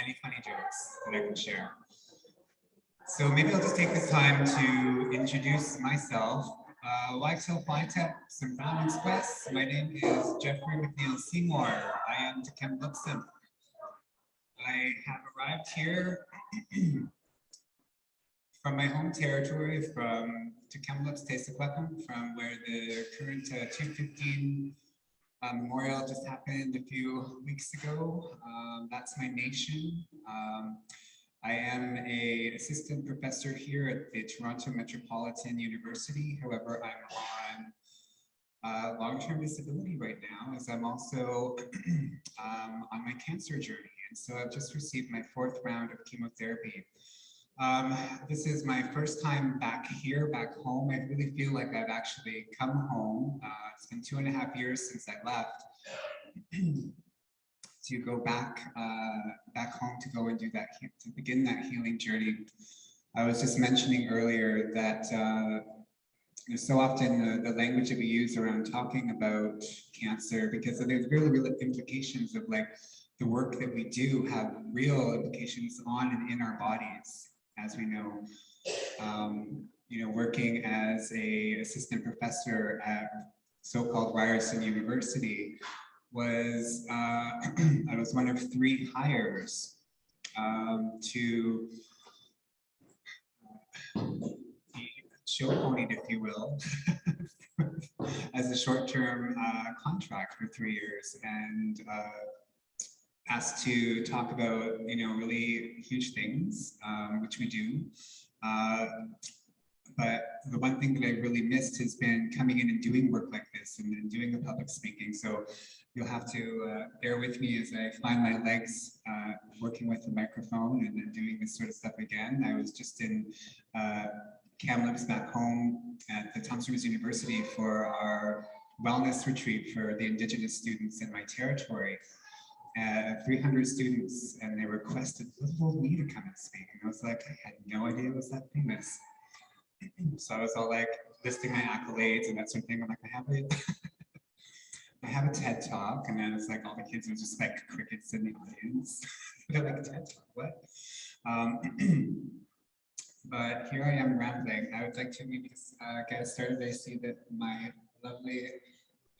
any funny jokes that I can share. So maybe I'll just take this time to introduce myself. Waitell Waitell, some Brahmins Quest. My name is Jeffrey McNeil Seymour. I am Tkemlupsim. I have arrived here from my home territory, from Tkemlups Tesequecum, from where the current 215 Memorial just happened a few weeks ago. That's my nation. I am an assistant professor here at the Toronto Metropolitan University. However, I'm on long-term disability right now, as I'm also on my cancer journey. And so I've just received my 4th round of chemotherapy. This is my first time back here, back home. I really feel like I've actually come home. It's been 2.5 years since I left to go back home to go and do that, to begin that healing journey. I was just mentioning earlier that so often the language that we use around talking about cancer, because there's really real implications of like the work that we do have real implications on and in our bodies, as we know. You know, working as a assistant professor at so-called Ryerson University was, I was one of 3 hires to show ponied, if you will, as a short-term contract for 3 years, and asked to talk about, you know, really huge things, which we do. But the one thing that I really missed has been coming in and doing work like this and doing the public speaking. So you'll have to bear with me as I find my legs working with the microphone and then doing this sort of stuff again. I was just in Kamloops back home at the Thompson Rivers University for our wellness retreat for the Indigenous students in my territory. 300 students, and they requested little old me to come and speak. And I was like, I had no idea it was that famous. So I was all like listing my accolades and that sort of thing. I'm like, I have a TED talk, and then it's like all the kids are just like crickets in the audience. They're like, TED talk, what? But here I am rambling. I would like to maybe just get started. I see that my lovely,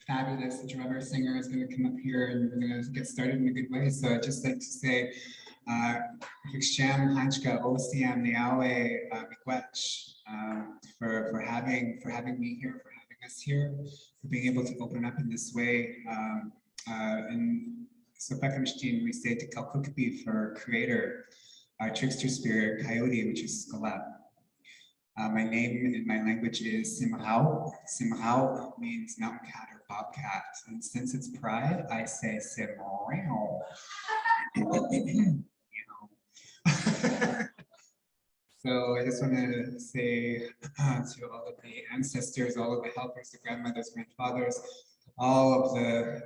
fabulous drummer singer is going to come up here, and we're going to get started in a good way. So I'd just like to say, Hiksham Hanchka Osiam Niawe Miigwech, for having me here, for having us here, for being able to open up in this way. In Sopekimshtin, we say Tekalkukpi for creator, trickster spirit, coyote, which is Skalab. My name in my language is Simrao. Simrao means mountain cat or bobcat. And since it's pride, I say Simrao. So I just want to say to all of the ancestors, all of the helpers, the grandmothers, grandfathers, all of the,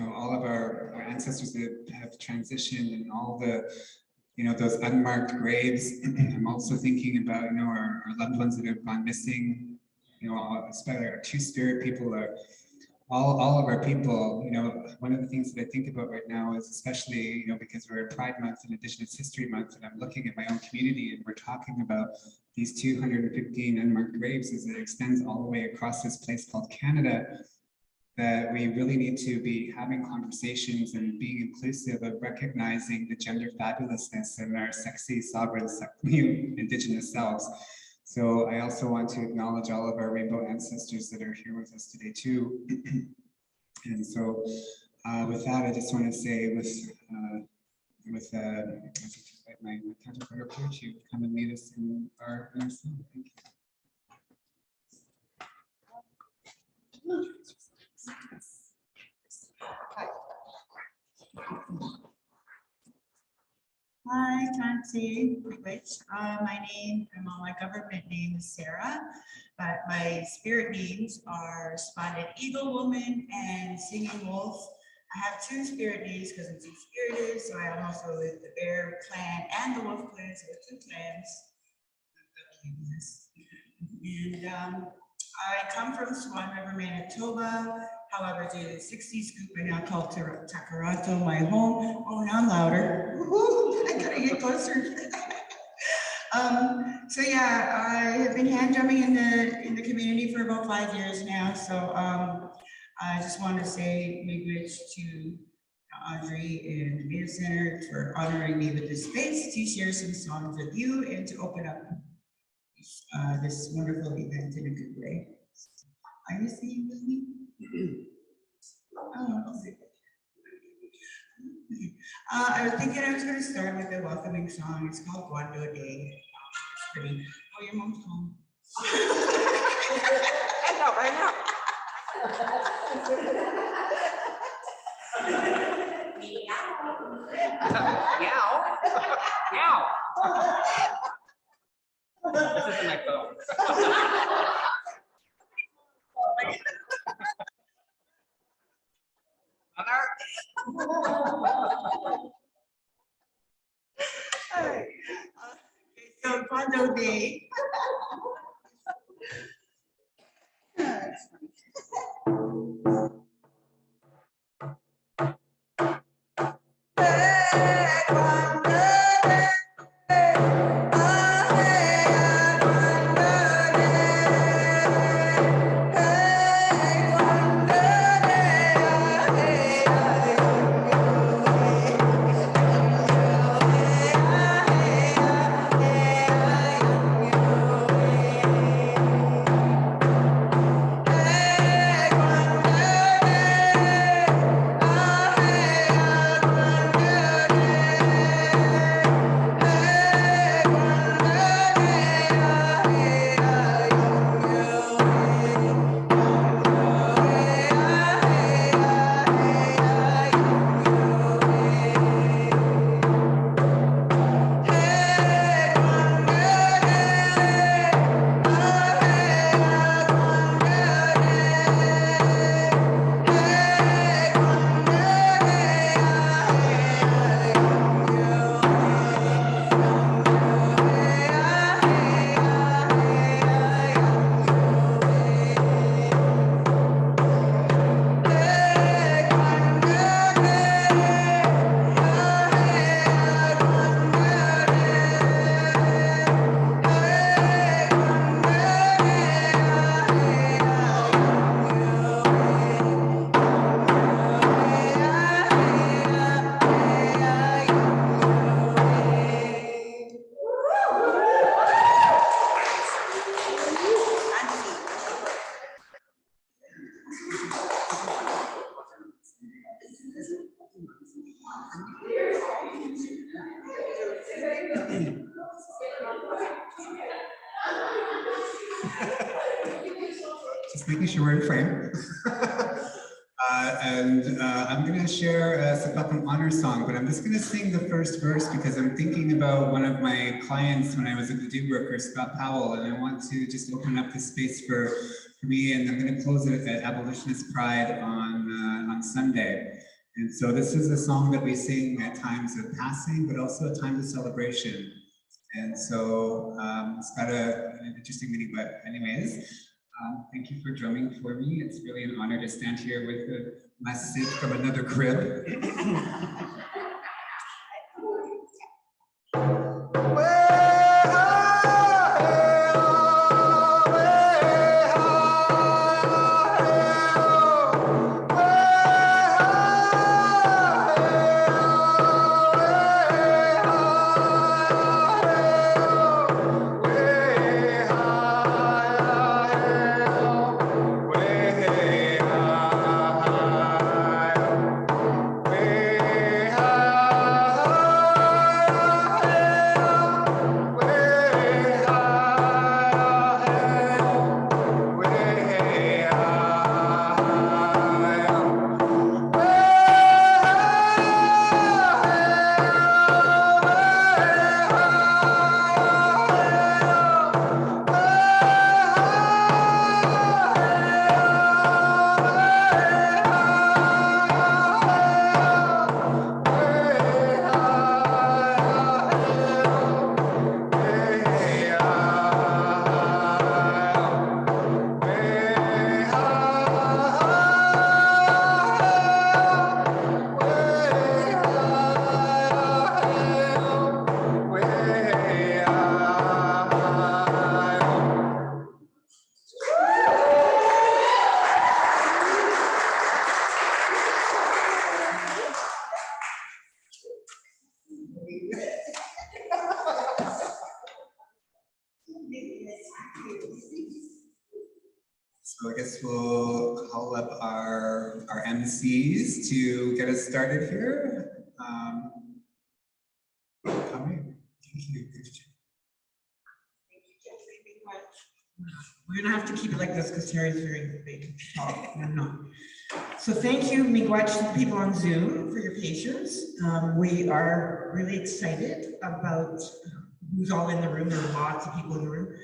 all of our ancestors that have transitioned, and all the, those unmarked graves. I'm also thinking about, our loved ones that have gone missing, especially our two-spirit people, all of our people. One of the things that I think about right now is, especially, because we're at Pride Month and Indigenous History Month, and I'm looking at my own community, and we're talking about these 215 unmarked graves as it extends all the way across this place called Canada, that we really need to be having conversations and being inclusive of recognizing the gender fabulousness in our sexy, sovereign, Indigenous selves. So I also want to acknowledge all of our rainbow ancestors that are here with us today too. And so with that, I just want to say my counterpart here to come and lead us in our song. Thank you. Hi, Tansi. My government name is Sarah, but my spirit names are Spotted Eagle Woman and Singing Wolf. I have 2 spirit names because I'm 2 spirited, so I am also with the Bear Clan and the Wolf Clan, so 2 clans. And I come from Swan River, Manitoba, However, due to the 60 scoop, I now call Takarato my home. Oh, now I'm louder. Woo-hoo, I gotta get closer. So yeah, I have been hand drumming in the community for about 5 years now. So I just want to say big wish to Audrey and the Media Center for honoring me with this space to share some songs with you and to open up this wonderful event in a good way. Are you singing with me? Oh, okay. I was thinking I was going to start with a welcoming song. It's called Guando Day. It's pretty. Oh, your mom's home. I know. Meow. Meow. This isn't my phone. Okay, so Guando Day. Just making sure we're in frame. I'm going to share a Sabakan honor song, but I'm just going to sing the first verse because I'm thinking about one of my clients when I was a Gadu worker, Scott Powell, and I want to just open up this space for me, and I'm going to close it at Abolitionist Pride on Sunday. And so this is a song that we sing at times of passing, but also at times of celebration. And so it's got an interesting meaning, but anyways, thank you for drumming for me. It's really an honor to stand here with a message from another crib. up our MCs to get us started here. Thank you. We're gonna have to keep it like this because Terry's very big. Oh, I'm not. So thank you, miigwech, to the people on Zoom for your patience. We are really excited about who's all in the room. There are lots of people in the room,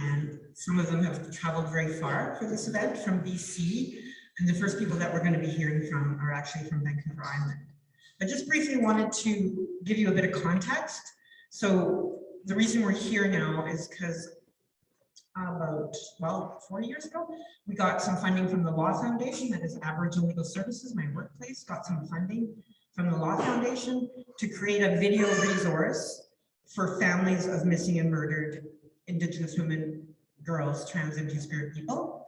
and some of them have traveled very far for this event from BC. And the first people that we're going to be hearing from are actually from Vancouver Island. I just briefly wanted to give you a bit of context. So the reason we're here now is because about, well, 4 years ago, we got some funding from the Law Foundation, that is Aboriginal Legal Services, my workplace, got some funding from the Law Foundation to create a video resource for families of missing and murdered Indigenous women, girls, trans and two-spirit people.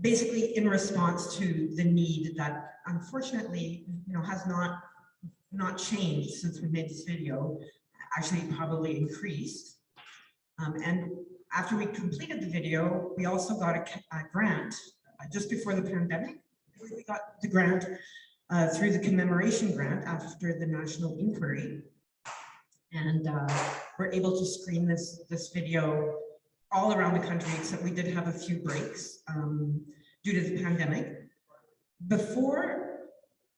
Basically in response to the need that unfortunately, has not changed since we made this video, actually probably increased. And after we completed the video, we also got a grant just before the pandemic. We got the grant through the commemoration grant after the national inquiry. And we're able to screen this video all around the country, except we did have a few breaks due to the pandemic. Before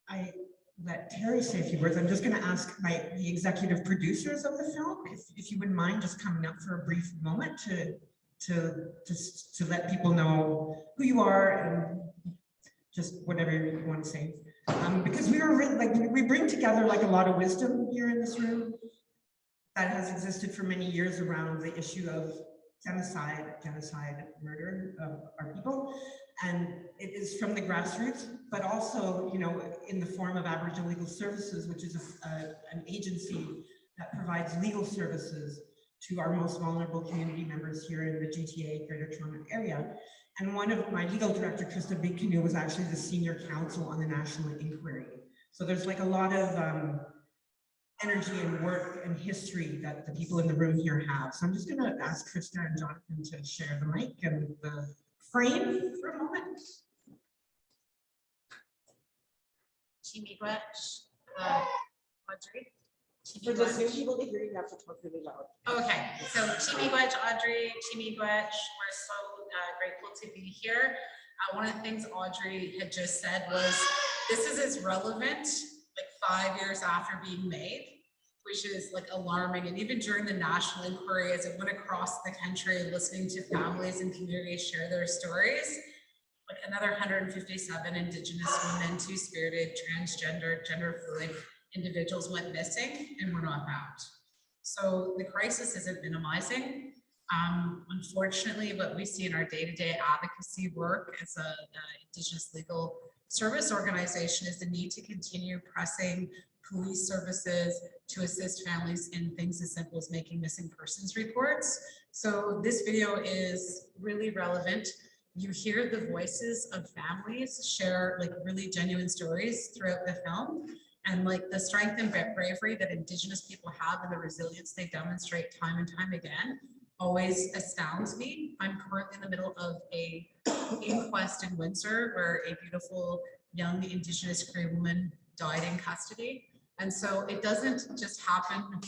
I let Terry say a few words, I'm just going to ask the executive producers of the film, if you wouldn't mind just coming up for a brief moment to let people know who you are and just whatever you want to say. Because we were really, we bring together a lot of wisdom here in this room that has existed for many years around the issue of genocide, murder of our people. And it is from the grassroots, but also, in the form of Aboriginal Legal Services, which is an agency that provides legal services to our most vulnerable community members here in the GTA, Greater Toronto area. And one of my legal director, Krista Big Canoe, was actually the senior counsel on the national inquiry. So there's a lot of energy and work and history that the people in the room here have. So I'm just going to ask Krista and Jonathan to share the mic and the frame for a moment. Miigwech, Audrey. For the Zoom people to hear, you have to talk really loud. Okay, so Miigwech, Audrey, Miigwech, we're so grateful to be here. One of the things Audrey had just said was, this is as relevant 5 years after being made, which is alarming. And even during the national inquiry, as it went across the country, listening to families and communities share their stories, another 157 Indigenous women, two-spirited, transgender, gender fluid individuals went missing and were not found. So the crisis isn't minimizing. Unfortunately, what we see in our day-to-day advocacy work as an Indigenous legal service organization is the need to continue pressing police services to assist families in things as simple as making missing persons reports. So this video is really relevant. You hear the voices of families share really genuine stories throughout the film, and the strength and bravery that Indigenous people have and the resilience they demonstrate time and time again always astounds me. I'm currently in the middle of a inquest in Windsor where a beautiful young Indigenous Cree woman died in custody. And so it doesn't just happen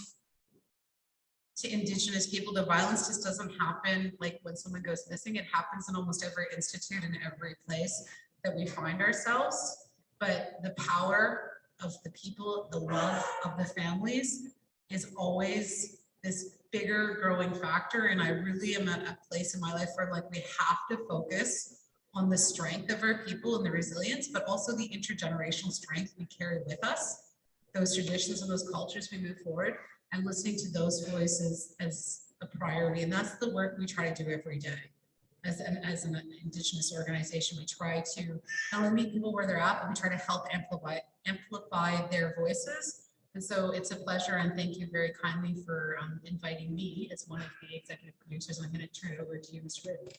to Indigenous people. The violence just doesn't happen when someone goes missing. It happens in almost every institute and every place that we find ourselves. But the power of the people, the love of the families is always this bigger growing factor. And I really am at a place in my life where we have to focus on the strength of our people and the resilience, but also the intergenerational strength we carry with us, those traditions and those cultures we move forward, and listening to those voices as a priority. And that's the work we try to do every day. As an Indigenous organization, we try to not only meet people where they're at, but we try to help amplify their voices. And so it's a pleasure, and thank you very kindly for inviting me as one of the executive producers. I'm going to turn it over to you, Mr. Ridd.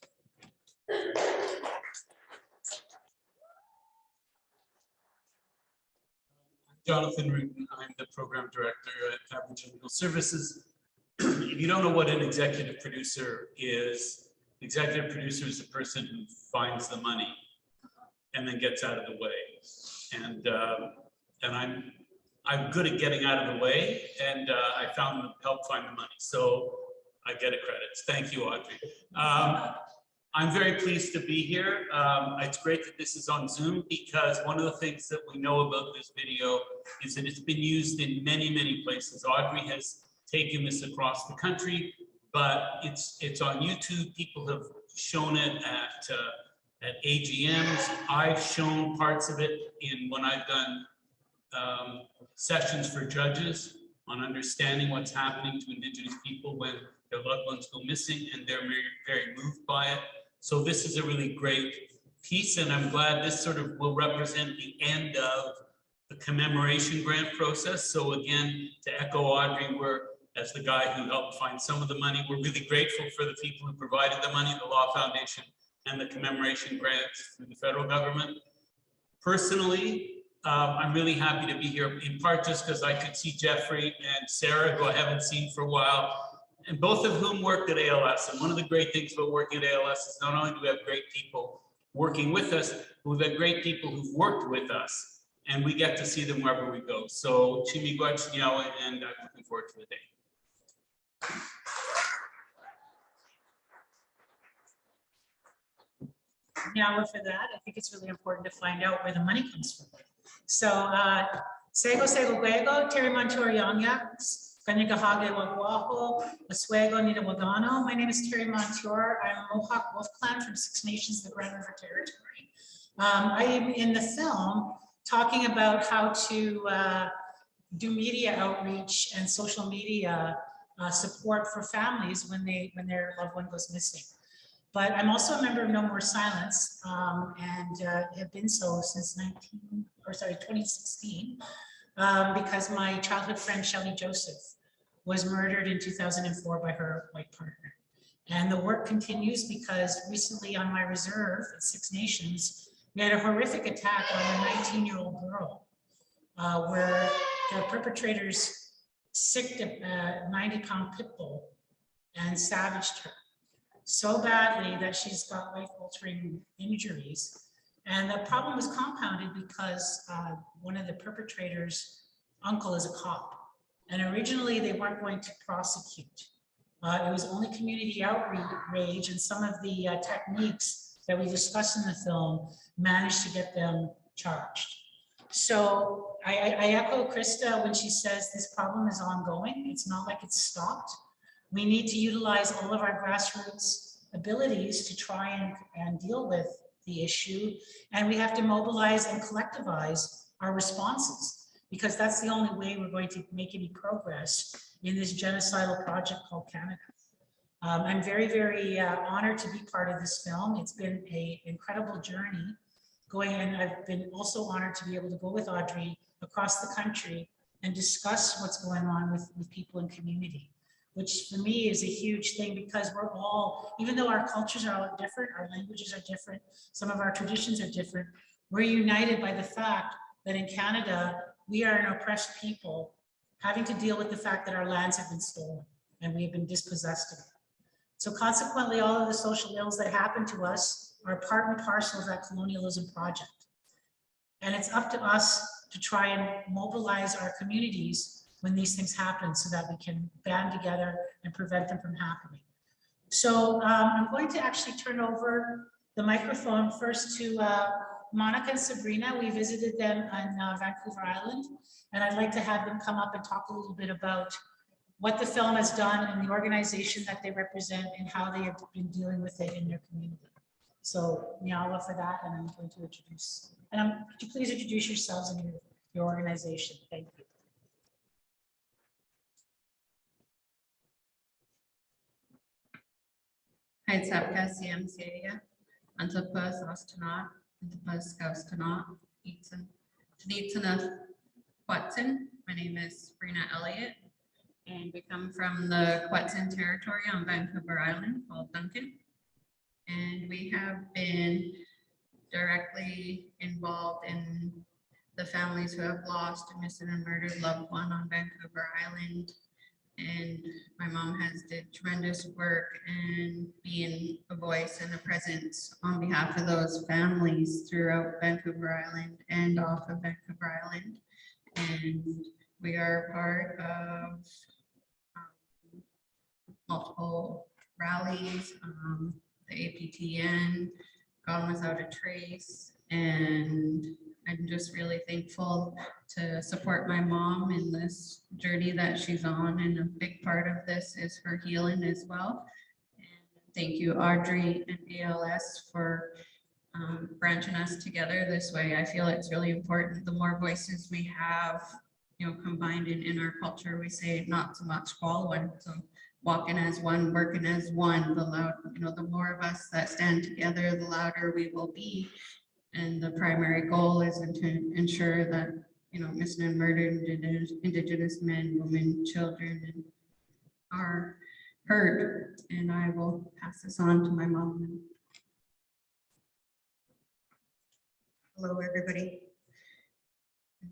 Jonathan Rutan. I'm the program director at Aboriginal Legal Services. If you don't know what an executive producer is, the executive producer is the person who finds the money and then gets out of the way. And I'm good at getting out of the way, and I helped find the money. So I get a credit. Thank you, Audrey. I'm very pleased to be here. It's great that this is on Zoom, because one of the things that we know about this video is that it's been used in many, many places. Audrey has taken this across the country, but it's on YouTube. People have shown it at AGMs. I've shown parts of it when I've done sessions for judges on understanding what's happening to Indigenous people when their loved ones go missing, and they're very, very moved by it. So this is a really great piece, and I'm glad this sort of will represent the end of the commemoration grant process. So again, to echo Audrey, as the guy who helped find some of the money, we're really grateful for the people who provided the money, the Law Foundation and the commemoration grants through the federal government. Personally, I'm really happy to be here, in part just because I could see Jeffrey and Sarah, who I haven't seen for a while, and both of whom worked at ALS. And one of the great things about working at ALS is not only do we have great people working with us, but we've had great people who've worked with us, and we get to see them wherever we go. So Chimigwach, Nyawa, and I'm looking forward to the day. Now for that, I think it's really important to find out where the money comes from. So, Sego Sego Guego, Terry Montour Yongyaks, Kanyagahage Waguaho, Oswego Nidawagano. My name is Terry Montour. I'm a Mohawk Wolf Clan from Six Nations, the Grand River Territory. I am in the film talking about how to do media outreach and social media support for families when their loved one goes missing. But I'm also a member of No More Silence, and have been so since 2016, because my childhood friend Shelley Joseph was murdered in 2004 by her white partner. And the work continues because recently on my reserve at Six Nations, we had a horrific attack on a 19-year-old girl, where the perpetrators sicked a 90-pound pit bull and savaged her so badly that she's got life-altering injuries. And the problem was compounded because one of the perpetrators' uncle is a cop. And originally they weren't going to prosecute. It was only community outrage, and some of the techniques that we discuss in the film managed to get them charged. So I echo Krista when she says this problem is ongoing. It's not like it's stopped. We need to utilize all of our grassroots abilities to try and deal with the issue. And we have to mobilize and collectivize our responses, because that's the only way we're going to make any progress in this genocidal project called Canada. I'm very, very honored to be part of this film. It's been an incredible journey and I've been also honored to be able to go with Audrey across the country and discuss what's going on with people in community, which for me is a huge thing, because we're all, even though our cultures are all different, our languages are different, some of our traditions are different, we're united by the fact that in Canada, we are an oppressed people having to deal with the fact that our lands have been stolen and we have been dispossessed of it. So consequently, all of the social ills that happen to us are part and parcel of that colonialism project. And it's up to us to try and mobilize our communities when these things happen so that we can band together and prevent them from happening. So I'm going to actually turn over the microphone first to Monica and Sabrina. We visited them on Vancouver Island, and I'd like to have them come up and talk a little bit about what the film has done and the organization that they represent and how they have been dealing with it in their community. So Nyawa for that, and I'm going to introduce, and could you please introduce yourselves and your organization? Thank you. Hi, Sapka CMCA, Antapus Astronaut, Antapus Astronaut, Tanitana Quetzin. My name is Sabrina Elliott, and we come from the Quetzin territory on Vancouver Island called Duncan. And we have been directly involved in the families who have lost a missing and murdered loved one on Vancouver Island And my mom has did tremendous work and being a voice and a presence on behalf of those families throughout Vancouver Island and off of Vancouver Island. And we are part of multiple rallies, the APTN, Gone Without a Trace, and I'm just really thankful to support my mom in this journey that she's on, and a big part of this is her healing as well. And thank you, Audrey and ALS, for branching us together this way. I feel it's really important. The more voices we have, you know, combined in our culture, we say not so much following. So walking as one, working as one, the loud, you know, the more of us that stand together, the louder we will be. And the primary goal is to ensure that, you know, missing and murdered Indigenous men, women, children are heard. And I will pass this on to my mom. Hello, everybody.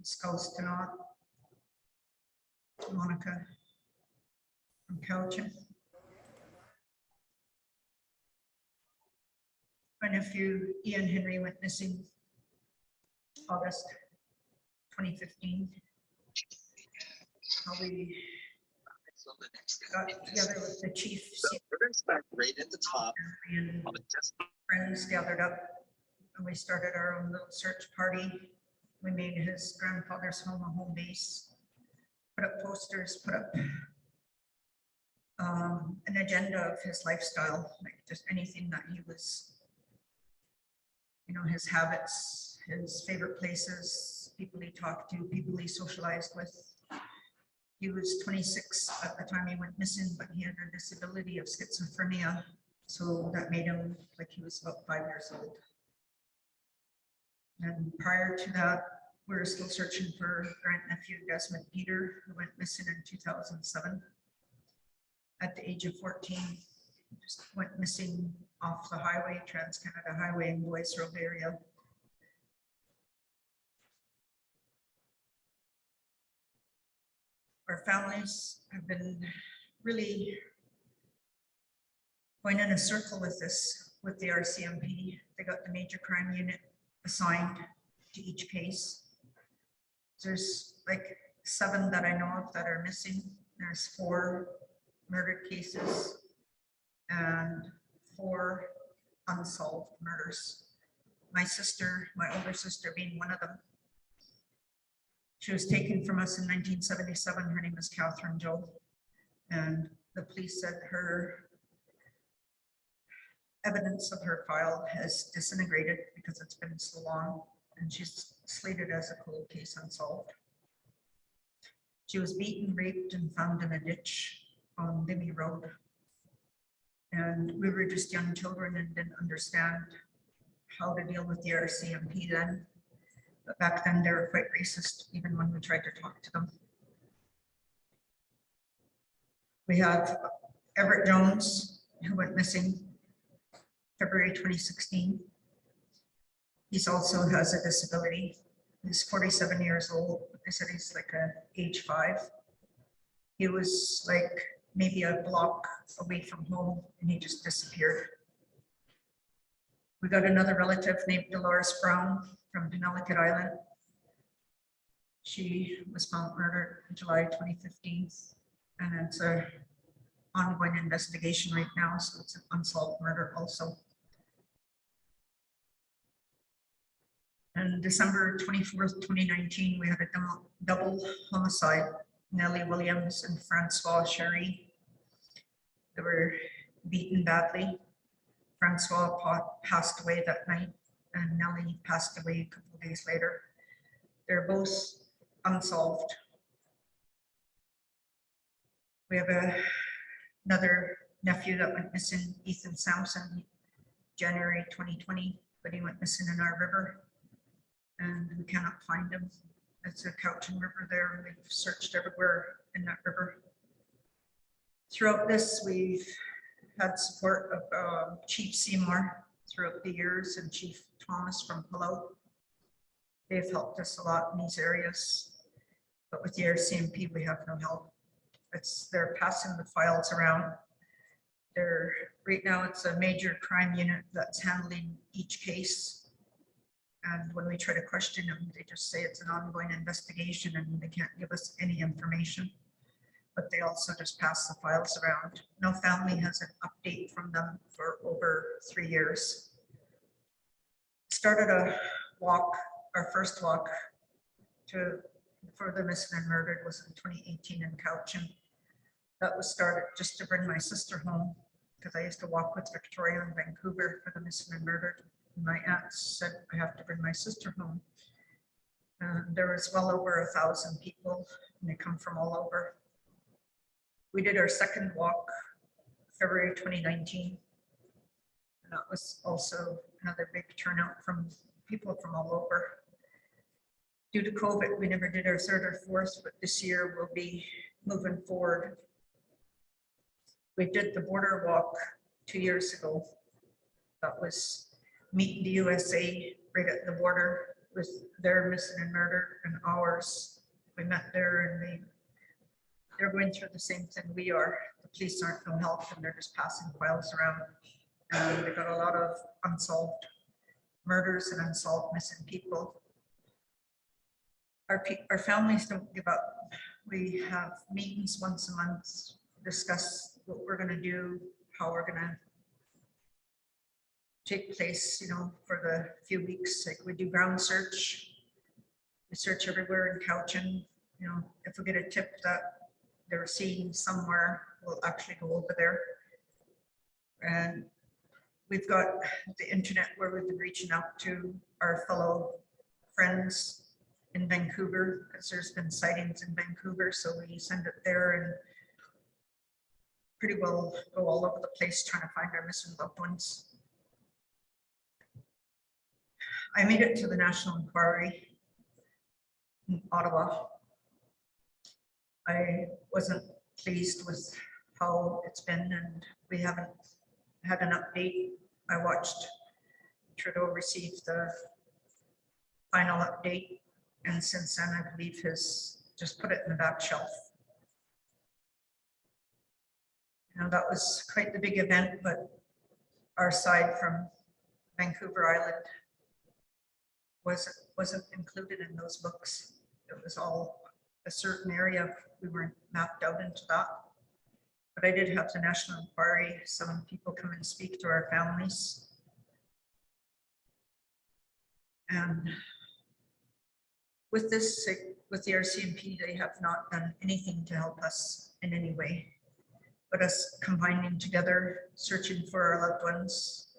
Scouts tonight. Monica from Cowichan. My nephew Ian Henry went missing August 2015. We got together with the chief right at the top. and friends gathered up, and we started our own little search party. We made his grandfather's home a home base, put up posters, put up an agenda of his lifestyle, like just anything that he was, you know, his habits, his favorite places, people he talked to, people he socialized with. He was 26 at the time he went missing, but he had a disability of schizophrenia. So that made him like he was about 5 years old. And prior to that, we were still searching for grand nephew Desmond Peter, who went missing in 2007. At the age of 14, just went missing off the highway, Trans-Canada Highway in Boys Road area. Our families have been really going in a circle with this, with the RCMP. They got the major crime unit assigned to each case. There's like 7 that I know of that are missing. There's 4 murder cases and 4 unsolved murders. My sister, my older sister being one of them. She was taken from us in 1977. Her name is Catherine Joe. And the police said her evidence of her file has disintegrated because it's been so long, and she's slated as a cold case unsolved. She was beaten, raped, and found in a ditch on Libby Road. And we were just young children and didn't understand how to deal with the RCMP then. But back then they were quite racist, even when we tried to talk to them. We have Everett Jones, who went missing February 2016. He's also has a disability. He's 47 years old. They said he's like a age 5. He was like maybe a block away from home, and he just disappeared. We got another relative named Dolores Brown from Penellicut Island. She was found murdered in July 2015, and it's an ongoing investigation right now, so it's an unsolved murder also. And December 24th, 2019, we had a double homicide. Nellie Williams and Francois Sherry. They were beaten badly. Francois passed away that night, and Nellie passed away a couple of days later. They're both unsolved. We have another nephew that went missing, Ethan Sampson, January 2020, but he went missing in our river, and we cannot find him. It's a Cowichan River there, and we've searched everywhere in that river. Throughout this, we've had support of Chief Seymour throughout the years, and Chief Thomas from Palau. They've helped us a lot in these areas, but with the RCMP, we have no help. they're passing the files around. Right now, it's a major crime unit that's handling each case. And when we try to question them, they just say it's an ongoing investigation and they can't give us any information. But they also just pass the files around. No family has an update from them for over 3 years. Started a walk, our first walk for the missing and murdered was in 2018 in Cowichan. That was started just to bring my sister home because I used to walk with Victoria in Vancouver for the missing and murdered. My aunt said I have to bring my sister home. There was well over 1,000 people and they come from all over. We did our second walk February 2019. And that was also another big turnout from people from all over. Due to COVID, we never did our third or fourth, but this year we'll be moving forward. We did the border walk 2 years ago. That was Meet the USA right at the border with their missing and murdered and ours. We met there and they're going through the same thing we are. The police aren't no help and they're just passing files around. And they got a lot of unsolved murders and unsolved missing people. Our families don't give up. We have meetings once a month, discuss what we're going to do, how we're going to take place, for the few weeks. Like we do ground search. We search everywhere in Cowichan. If we get a tip that they're seen somewhere, we'll actually go over there. And we've got the internet where we've been reaching out to our fellow friends in Vancouver because there's been sightings in Vancouver. So we send it there and pretty well go all over the place trying to find our missing loved ones. I made it to the National Inquiry in Ottawa. I wasn't pleased with how it's been and we haven't had an update. I watched Trudeau receive the final update and since then I believe has just put it in the back shelf. That was quite the big event, but our side from Vancouver Island wasn't included in those books. It was all a certain area. We weren't mapped out into that. But I did have the National Inquiry. Some people come and speak to our families. And with this, with the RCMP, they have not done anything to help us in any way. But us combining together, searching for our loved ones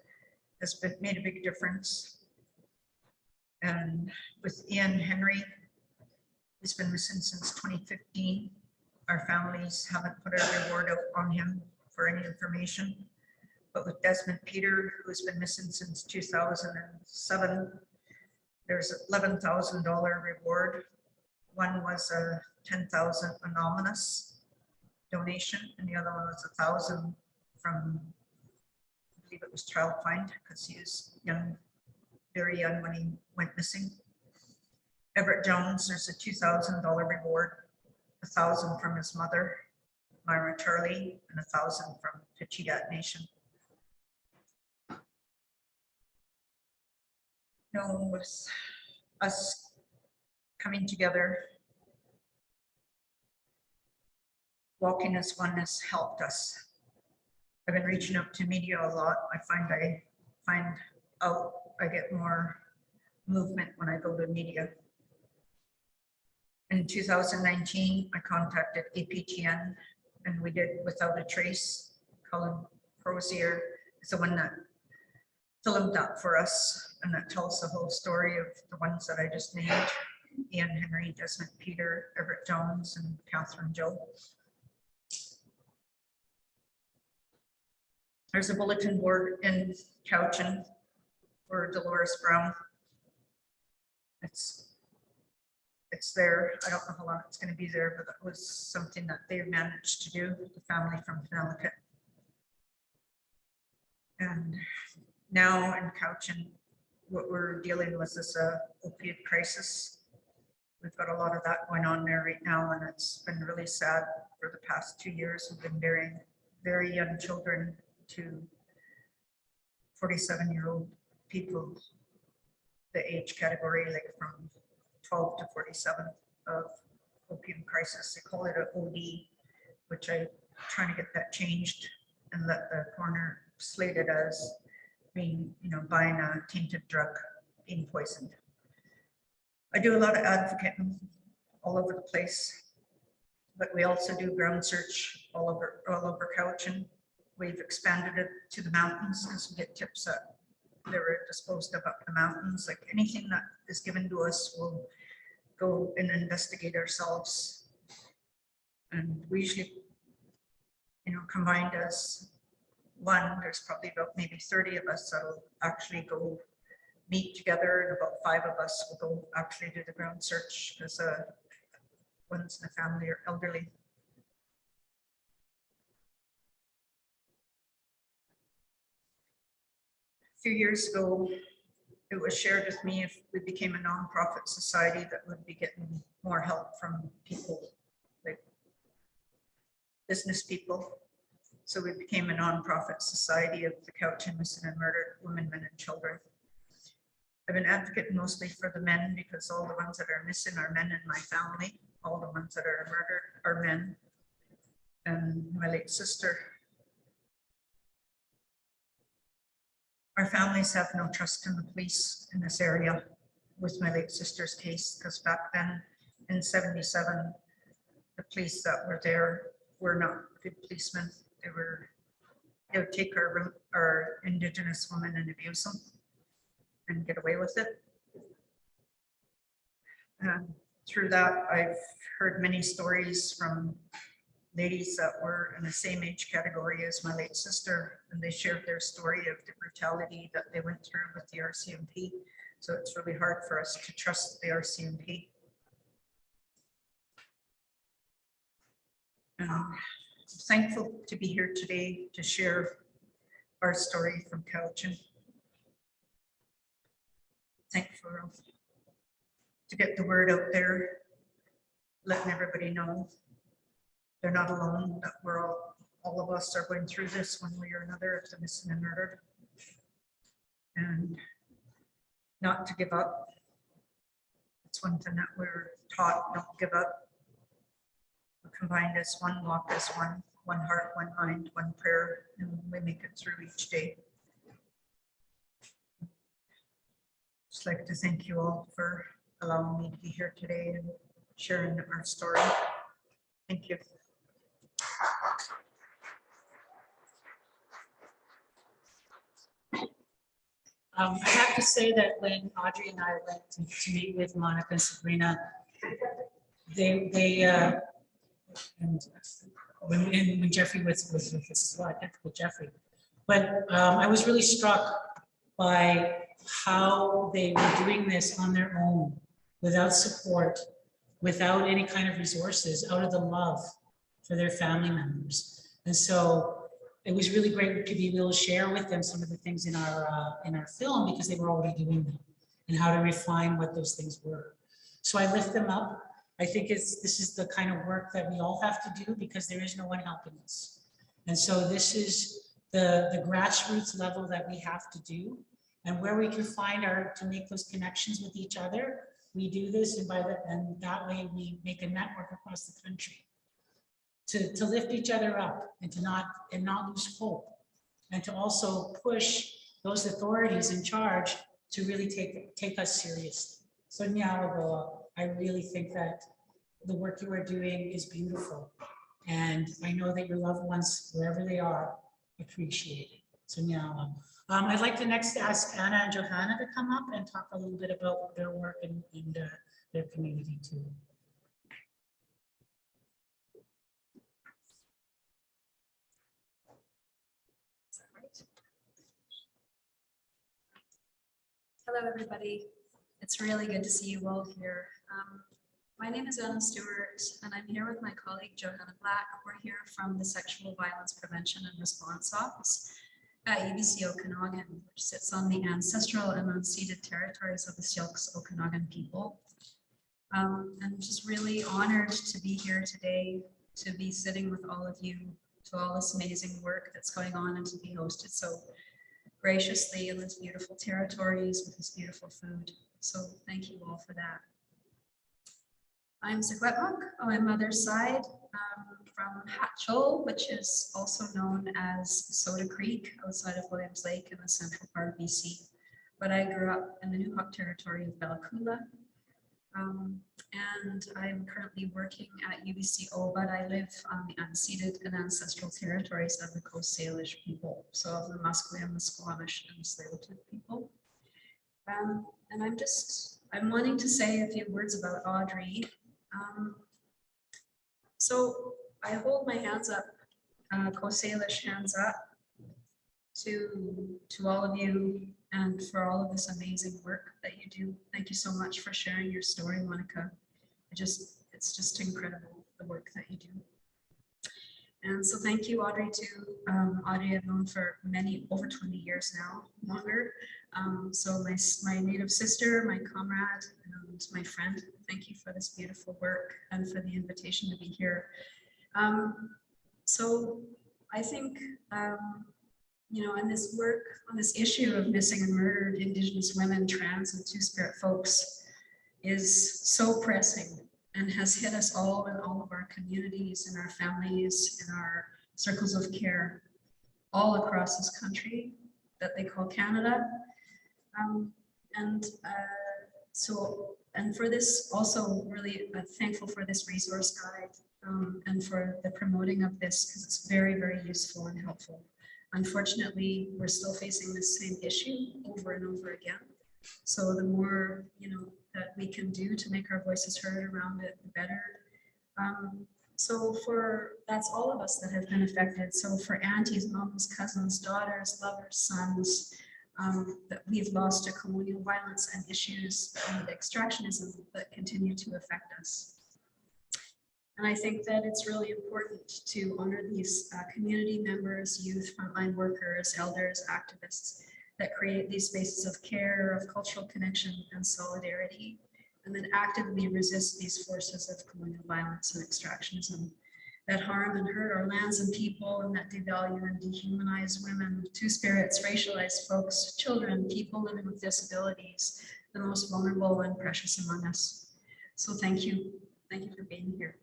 has made a big difference. And with Ian Henry, he's been missing since 2015. Our families haven't put a reward out on him for any information. But with Desmond Peter, who's been missing since 2007, there's $11,000 reward. One was a $10,000 anonymous donation, and the other one was $1,000 from, I believe it was Child Find, because he was young, very young when he went missing. Everett Jones, there's a $2,000 reward, $1,000 from his mother, Myra Charlie, and $1,000 from Pacheedaht Nation. With us coming together, walking as one has helped us. I've been reaching out to media a lot. I find out I get more movement when I go to media. In 2019, I contacted APTN and we did Without a Trace. Colin Crozier is the one that filmed that for us, and that tells the whole story of the ones that I just named: Ian Henry, Desmond Peter, Everett Jones, and Catherine Joe. There's a bulletin board in Cowichan for Dolores Brown. It's there. I don't know how long it's going to be there, but that was something that they managed to do, the family from Connecticut. And now in Cowichan, what we're dealing with is a opiate crisis. we've got a lot of that going on there right now, and it's been really sad for the past 2 years. We've been burying very young children to 47-year-old people, the age category, like from 12 to 47 of opium crisis. They call it an OD, which I'm trying to get that changed and let the coroner slate it as being, buying a tainted drug, being poisoned. I do a lot of advocating all over the place, but we also do ground search all over Cowichan. We've expanded it to the mountains because we get tips that they were disposed of up the mountains. Like anything that is given to us, we'll go and investigate ourselves. And we usually, combined as one, there's probably about maybe 30 of us that'll actually go meet together, and about 5 of us will go actually do the ground search because one's in the family are elderly. A few years ago, it was shared with me if we became a nonprofit society that would be getting more help from people, like business people. So we became a nonprofit society of the Cowichan Missing and Murdered Women, Men, and Children. I've been advocating mostly for the men because all the ones that are missing are men in my family. All the ones that are murdered are men. And my late sister. Our families have no trust in the police in this area with my late sister's case, because back then in '77, the police that were there were not good policemen. They would take our Indigenous women and abuse them and get away with it. Through that, I've heard many stories from ladies that were in the same age category as my late sister, and they shared their story of the brutality that they went through with the RCMP. So it's really hard for us to trust the RCMP. I'm thankful to be here today to share our story from Cowichan. Thankful to get the word out there, letting everybody know they're not alone, that we're all of us are going through this one way or another of the missing and murdered. And not to give up. It's one thing that we're taught, don't give up. We're combined as one, walk as one heart, one mind, one prayer, and we make it through each day. Just like to thank you all for allowing me to be here today and sharing our story. Thank you. I have to say that when Audrey and I went to meet with Monica and Sabrina, and when Jeffrey was with us as well, I can't forget Jeffrey, but I was really struck by how they were doing this on their own, without support, without any kind of resources, out of the love for their family members. And so it was really great to be able to share with them some of the things in our film, because they were already doing them, and how to refine what those things were. So I lift them up. I think this is the kind of work that we all have to do, because there is no one helping us. And so this is the grassroots level that we have to do, and where we can find to make those connections with each other. We do this, and that way we make a network across the country to lift each other up, and to not lose hope, and to also push those authorities in charge to really take us seriously. So Nyalagoa, I really think that the work you are doing is beautiful, and I know that your loved ones, wherever they are, appreciate it. So Nyala. I'd like to next ask Anna and Johanna to come up and talk a little bit about their work and their community too. Hello, everybody. It's really good to see you all here. My name is Anna Stewart, and I'm here with my colleague Johanna Black. We're here from the Sexual Violence Prevention and Response Office at UBC Okanagan, which sits on the ancestral and unceded territories of the Syilx Okanagan people. I'm just really honored to be here today, to be sitting with all of you, to all this amazing work that's going on and to be hosted so graciously in these beautiful territories with this beautiful food. So thank you all for that. I'm Secwepemc on my mother's side, from Hatchel, which is also known as Soda Creek outside of Williams Lake in the central part of BC. But I grew up in the Newhawk territory of Bella Coola. And I'm currently working at UBCO, but I live on the unceded and ancestral territories of the Coast Salish people, so of the Musqueam, the Squamish, and the Tsleil-Waututh people. And I'm wanting to say a few words about Audrey. So I hold my hands up, Coast Salish hands up to all of you and for all of this amazing work that you do. Thank you so much for sharing your story, Monica. It's just incredible, the work that you do. And so thank you, Audrey, too. Audrey I've known for over 20 years now, longer. So my native sister, my comrade, and my friend, thank you for this beautiful work and for the invitation to be here. So I think, you know, on this work, on this issue of missing and murdered Indigenous women, trans, and Two-Spirit folks is so pressing and has hit us all in all of our communities, in our families, in our circles of care, all across this country that they call Canada. And for this, also really thankful for this resource guide and for the promoting of this, because it's very, very useful and helpful. Unfortunately, we're still facing this same issue over and over again. So the more, you know, that we can do to make our voices heard around it, the better. So that's all of us that have been affected. So for aunties, moms, cousins, daughters, lovers, sons, that we've lost to colonial violence and issues and extractionism that continue to affect us. And I think that it's really important to honor these community members, youth, frontline workers, elders, activists that create these spaces of care, of cultural connection and solidarity, and that actively resist these forces of colonial violence and extractionism that harm and hurt our lands and people, and that devalue and dehumanize women, two-spirits, racialized folks, children, people living with disabilities, the most vulnerable and precious among us. So thank you. Thank you for being here.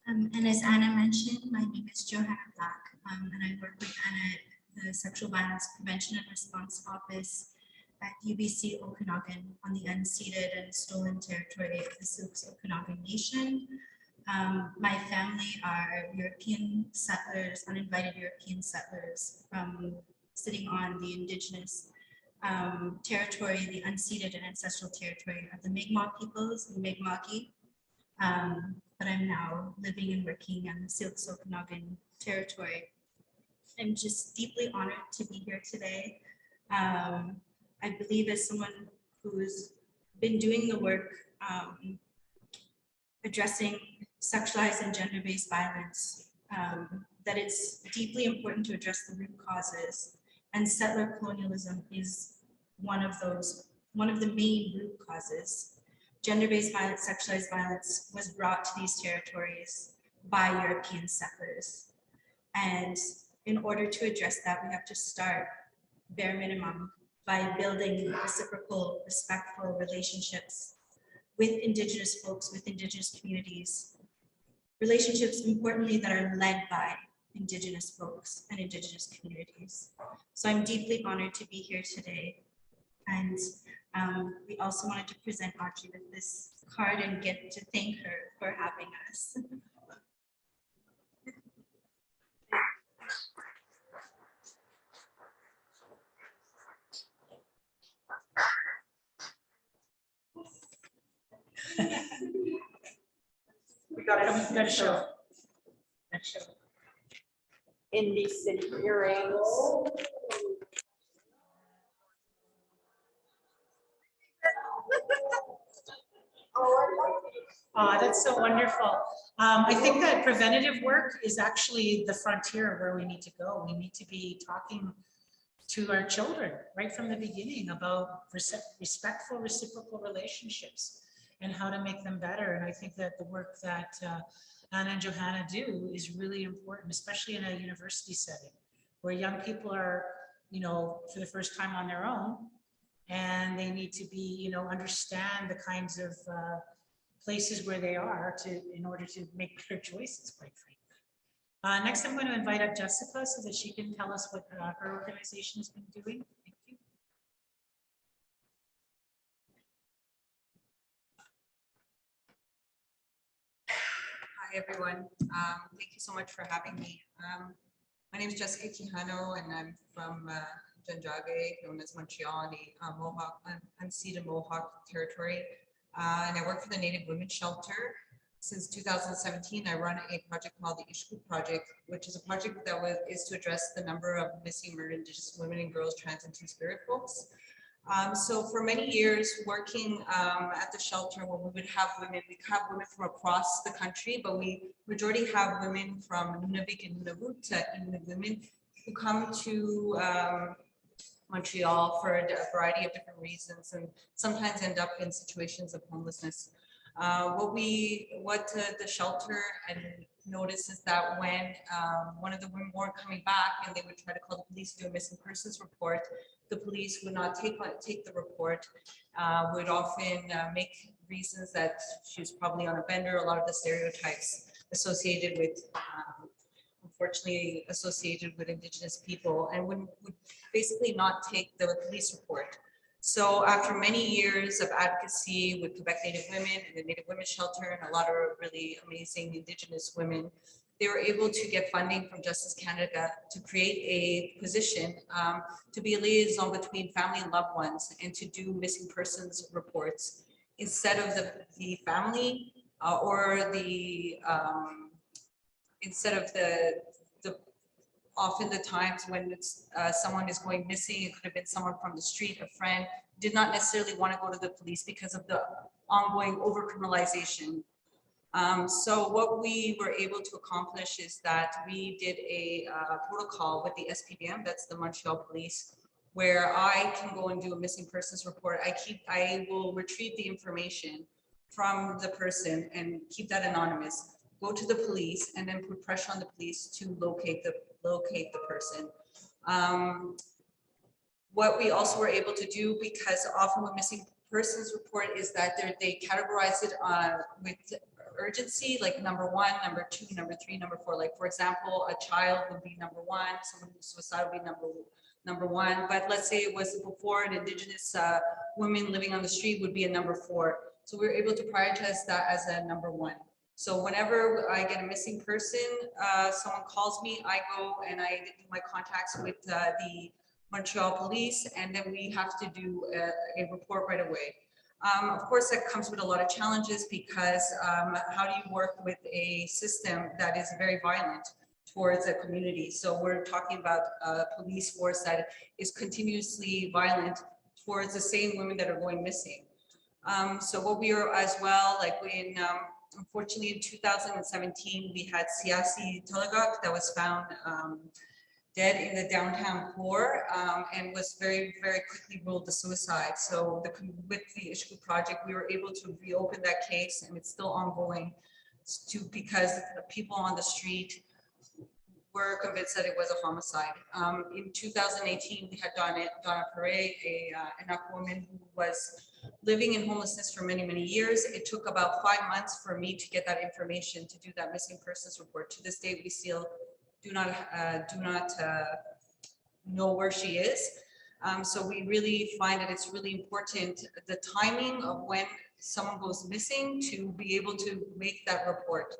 And as Anna mentioned, my name is Johanna Black, and I work with Anna at the Sexual Violence Prevention and Response Office at UBC Okanagan on the unceded and stolen territory of the Sioux Okanagan Nation. My family are European settlers, uninvited European settlers sitting on the Indigenous territory, the unceded and ancestral territory of the Mi'kmaq peoples, the Mi'kmaqi. But I'm now living and working on the Sioux Okanagan territory. I'm just deeply honored to be here today. I believe as someone who's been doing the work addressing sexualized and gender-based violence, that it's deeply important to address the root causes. And settler colonialism is one of the main root causes. Gender-based violence, sexualized violence was brought to these territories by European settlers. And in order to address that, we have to start bare minimum by building reciprocal, respectful relationships with Indigenous folks, with Indigenous communities, relationships importantly that are led by Indigenous folks and Indigenous communities. So I'm deeply honored to be here today. And we also wanted to present Audrey with this card and get to thank her for having us. We got to show. Indie City earrings. Oh, that's so wonderful. I think that preventative work is actually the frontier where we need to go. We need to be talking to our children right from the beginning about respectful reciprocal relationships and how to make them better. And I think that the work that Anna and Johanna do is really important, especially in a university setting where young people are, you know, for the first time on their own, and they need to be, you know, understand the kinds of places where they are in order to make better choices, quite frankly. Next, I'm going to invite up Jessica so that she can tell us what her organization has been doing. Thank you. Hi, everyone. Thank you so much for having me. My name is Jessica Quijano, and I'm from Junjage, known as Montreal, the Mohawk, unceded Mohawk territory. And I work for the Native Women's Shelter. Since 2017, I run a project called the Ishku Project, which is a project that is to address the number of missing murdered Indigenous women and girls, trans and two-spirit folks. So for many years working at the shelter, when we would have women, from across the country, but we majority have women from Nunavik and Nunavut, Inuit women who come to Montreal for a variety of different reasons and sometimes end up in situations of homelessness. What the shelter and noticed is that when one of the women weren't coming back and they would try to call the police to do a missing persons report, the police would not take the report, would often make reasons that she was probably on a bender, a lot of the stereotypes associated with, unfortunately associated with Indigenous people, and would basically not take the police report. So after many years of advocacy with Quebec Native Women and the Native Women's Shelter and a lot of really amazing Indigenous women, they were able to get funding from Justice Canada to create a position to be a liaison between family and loved ones and to do missing persons reports instead of the family or the instead of the often the times when it's someone is going missing, it could have been someone from the street, a friend, did not necessarily want to go to the police because of the ongoing over-criminalization. So what we were able to accomplish is that we did a protocol with the SPVM, that's the Montreal Police, where I can go and do a missing persons report. I will retrieve the information from the person and keep that anonymous, go to the police, and then put pressure on the police to locate the person. What we also were able to do, because often with missing persons report is that they categorize it with urgency, like number 1, number 2, number 3, number 4. Like for example, a child would be number 1, someone who's suicidal would be number 1. But let's say it was before an Indigenous woman living on the street would be a number 4. So we were able to prioritize that as a number 1. So whenever I get a missing person, someone calls me, I go and I do my contacts with the Montreal Police, and then we have to do a report right away. Of course, that comes with a lot of challenges because how do you work with a system that is very violent towards a community? So we're talking about a police force that is continuously violent towards the same women that are going missing. So what we are as well, like unfortunately in 2017, we had Siasi Telegok that was found dead in the downtown core and was very, very quickly ruled a suicide. So with the Ishku Project, we were able to reopen that case, and it's still ongoing because people on the street were convinced that it was a homicide. In 2018, we had Donna Perret, an woman who was living in homelessness for many, many years. It took about 5 months for me to get that information to do that missing persons report. To this day, we still do not know where she is. So we really find that it's really important, the timing of when someone goes missing, to be able to make that report.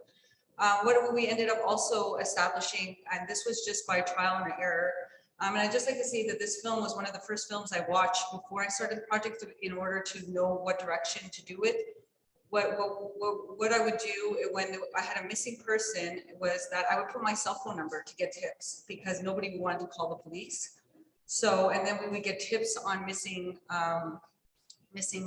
What we ended up also establishing, and this was just by trial and error, and I'd just like to say that this film was one of the first films I watched before I started the project in order to know what direction to do it. What I would do when I had a missing person was that I would put my cell phone number to get tips because nobody wanted to call the police. So, and then we would get tips on missing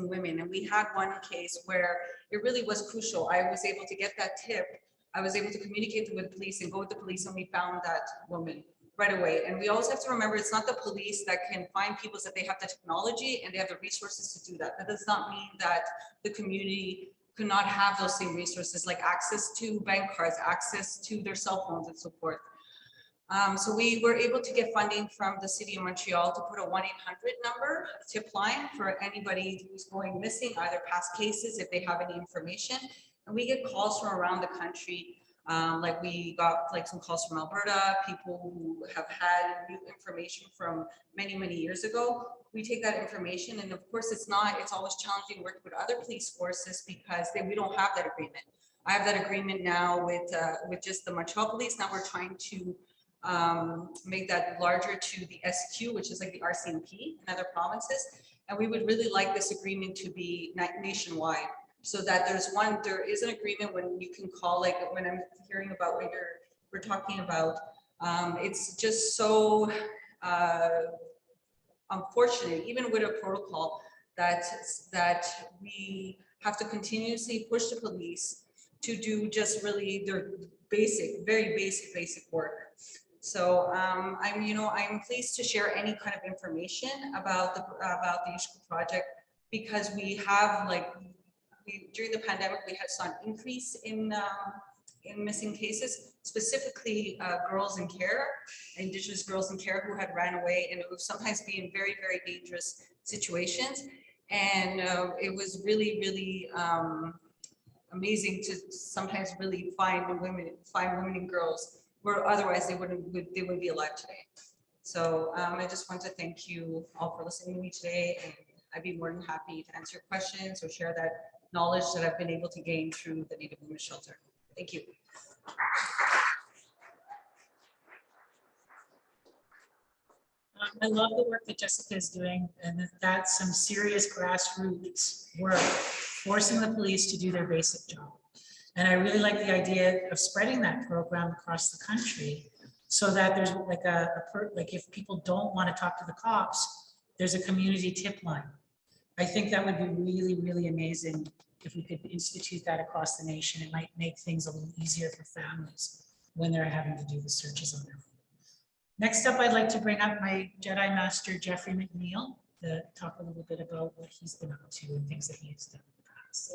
women. And we had one case where it really was crucial. I was able to get that tip. I was able to communicate with the police and go with the police, and we found that woman. right away. And we always have to remember, it's not the police that can find people, that they have the technology and they have the resources to do that. That does not mean that the community could not have those same resources, like access to bank cards, access to their cell phones and so forth. So we were able to get funding from the city of Montreal to put a 1-800 number, tip line for anybody who's going missing, either past cases, if they have any information. And we get calls from around the country. Like we got like some calls from Alberta, people who have had new information from many, many years ago. We take that information, and of course it's always challenging working with other police forces because we don't have that agreement. I have that agreement now with just the Montreal police. Now we're trying to make that larger to the SQ, which is like the RCMP in other provinces. And we would really like this agreement to be nationwide, so that there is an agreement when you can call, like when I'm hearing about what we're talking about. It's just so unfortunate, even with a protocol, that we have to continuously push the police to do just really their very basic work. So I'm pleased to share any kind of information about the Ushku project, because we have during the pandemic we had saw an increase in missing cases, specifically girls in care, Indigenous girls in care who had ran away, and it would sometimes be in very, very dangerous situations. And it was really, really amazing to sometimes really find women and girls where otherwise they wouldn't be alive today. So I just want to thank you all for listening to me today, and I'd be more than happy to answer questions or share that knowledge that I've been able to gain through the Native Women's Shelter. Thank you. I love the work that Jessica is doing, and that's some serious grassroots work, forcing the police to do their basic job. And I really like the idea of spreading that program across the country, so that there's like if people don't want to talk to the cops, there's a community tip line. I think that would be really, really amazing if we could institute that across the nation. It might make things a little easier for families when they're having to do the searches on their own. Next up, I'd like to bring up my Jedi Master, Jeffrey McNeil, to talk a little bit about what he's been up to and things that he has done in the past.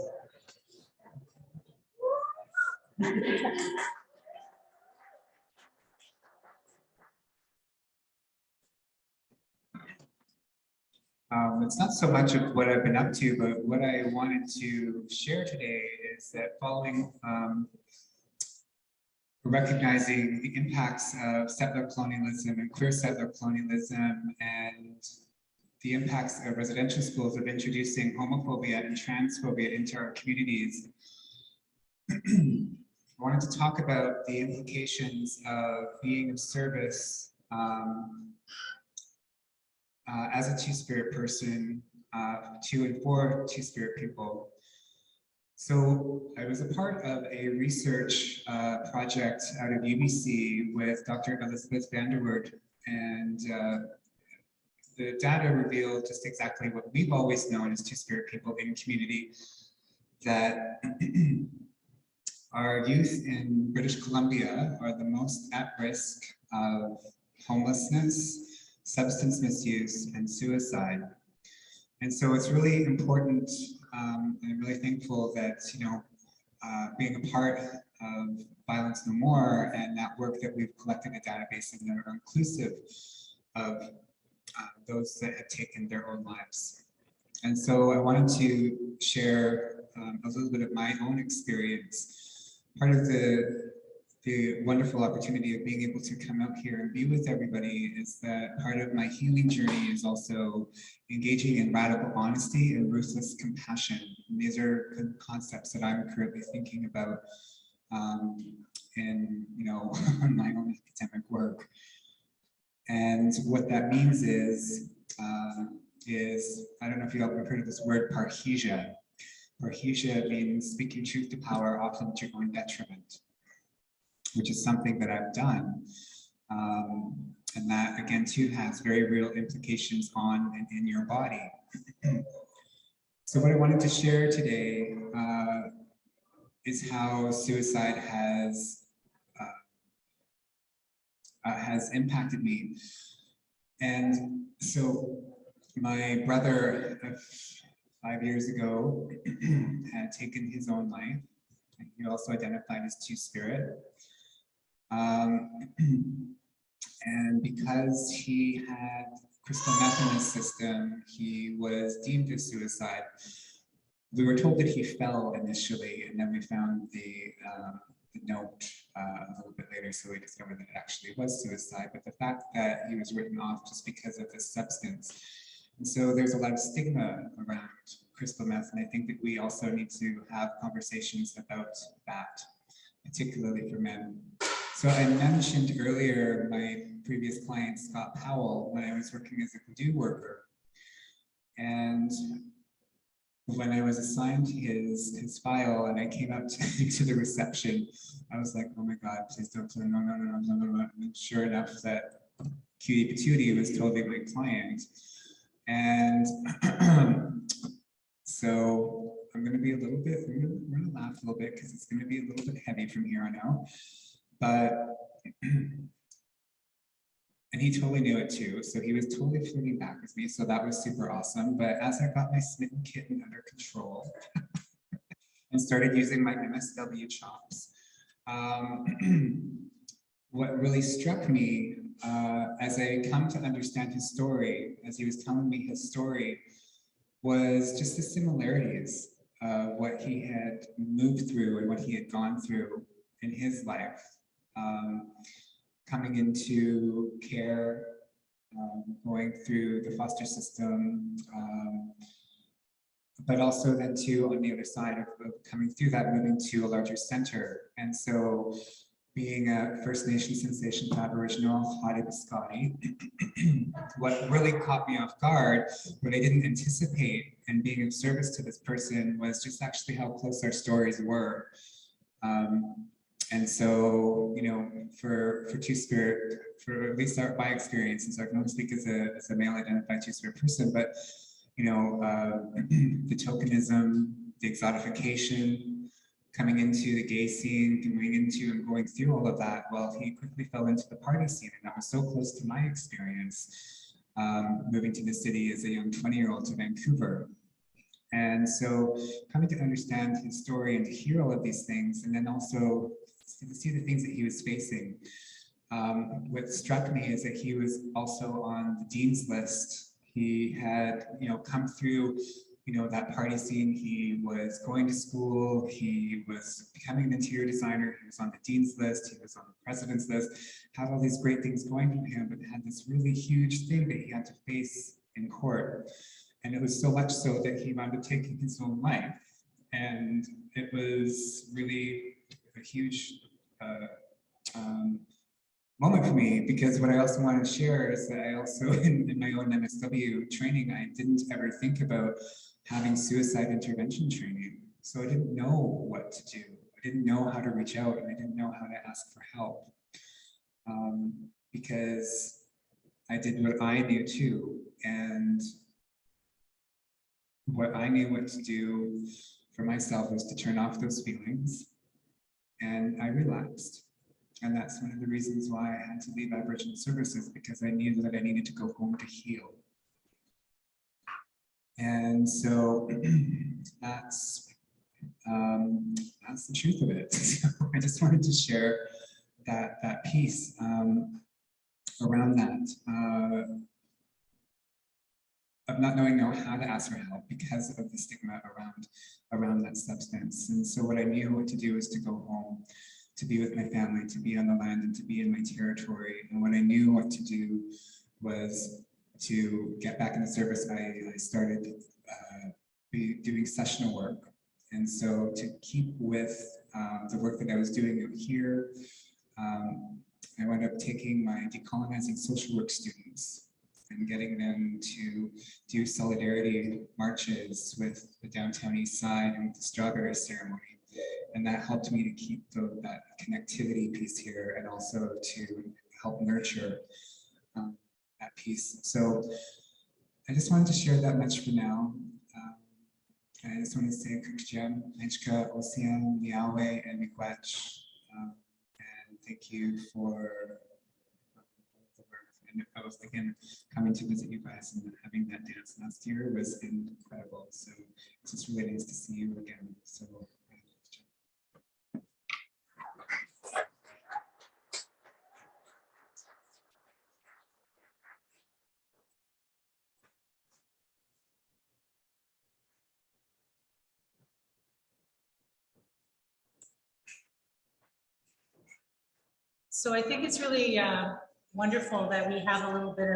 It's not so much of what I've been up to, but what I wanted to share today is that following recognizing the impacts of settler colonialism and queer settler colonialism, and the impacts of residential schools of introducing homophobia and transphobia into our communities, I wanted to talk about the implications of being of service as a Two-Spirit person to and for Two-Spirit people. So I was a part of a research project out of UBC with Dr. Elizabeth Vanderwoord, and the data revealed just exactly what we've always known as Two-Spirit people in community, that our youth in British Columbia are the most at risk of homelessness, substance misuse, and suicide. And so it's really important, and I'm really thankful that, being a part of Violence No More and that work that we've collected a database and that are inclusive of those that have taken their own lives. And so I wanted to share a little bit of my own experience. Part of the wonderful opportunity of being able to come out here and be with everybody is that part of my healing journey is also engaging in radical honesty and ruthless compassion. And these are concepts that I'm currently thinking about in my own academic work. And what that means is I don't know if you all have heard of this word, parrhesia. Parrhesia means speaking truth to power, often at your own detriment, which is something that I've done. And that, again, too, has very real implications on and in your body. So what I wanted to share today is how suicide has has impacted me. And so my brother of 5 years ago had taken his own life. He also identified as two-spirit. And because he had crystal meth in his system, he was deemed a suicide. We were told that he fell initially, and then we found the note a little bit later, so we discovered that it actually was suicide. But the fact that he was written off just because of this substance. And so there's a lot of stigma around crystal meth, and I think that we also need to have conversations about that, particularly for men. So I mentioned earlier my previous client, Scott Powell, when I was working as a Purdue worker. And when I was assigned his file and I came up to the reception, I was like, oh my God, please don't, no. And sure enough, that Cutie Patootie was totally my client. And so I'm gonna be a little bit, we're gonna laugh a little bit because it's gonna be a little bit heavy from here on out. But, and he totally knew it too. So he was totally flirting back with me. So that was super awesome. But as I got my smitten kitten under control and started using my MSW chops, what really struck me as I come to understand his story, as he was telling me his story, was just the similarities of what he had moved through and what he had gone through in his life. Coming into care, going through the foster system, but also then too on the other side of coming through that, moving to a larger center. And so being a First Nation Sensation Aboriginal, Haile Biscotti, what really caught me off guard, what I didn't anticipate, and being of service to this person was just actually how close our stories were. And so, you know, for Two-Spirit, for at least my experience, and so I can only speak as a male identified Two-Spirit person, but, you know, the tokenism, the exotification, coming into the gay scene, coming into and going through all of that, well, he quickly fell into the party scene, and that was so close to my experience, moving to the city as a young 20-year-old to Vancouver. And so coming to understand his story and to hear all of these things, and then also to see the things that he was facing. What struck me is that he was also on the dean's list. He had, you know, come through, you know, that party scene. He was going to school. He was becoming an interior designer. He was on the dean's list. He was on the president's list. Had all these great things going for him, but had this really huge thing that he had to face in court. And it was so much so that he wound up taking his own life. And it was really a huge moment for me, because what I also want to share is that I also, in my own MSW training, I didn't ever think about having suicide intervention training. So I didn't know what to do. I didn't know how to reach out, and I didn't know how to ask for help. Because I did what I knew too. And what I knew what to do for myself was to turn off those feelings, and I relapsed. And that's one of the reasons why I had to leave Aboriginal services, because I knew that I needed to go home to heal. And so that's the truth of it. So I just wanted to share that piece around that. Of not knowing how to ask for help because of the stigma around that substance. And so what I knew what to do was to go home, to be with my family, to be on the land, and to be in my territory. And what I knew what to do was to get back in the service. I started doing sessional work. And so to keep with the work that I was doing out here, I wound up taking my decolonizing social work students and getting them to do solidarity marches with the downtown east side and with the strawberry ceremony. And that helped me to keep that connectivity piece here, and also to help nurture that piece. So I just wanted to share that much for now. I just want to say Kukjem, Anchka, Ocean, Niawe, and Miigwech. And thank you for and I was again coming to visit you guys and having that dance last year was incredible. So it's just really nice to see you again. So. So I think it's really wonderful that we have a little bit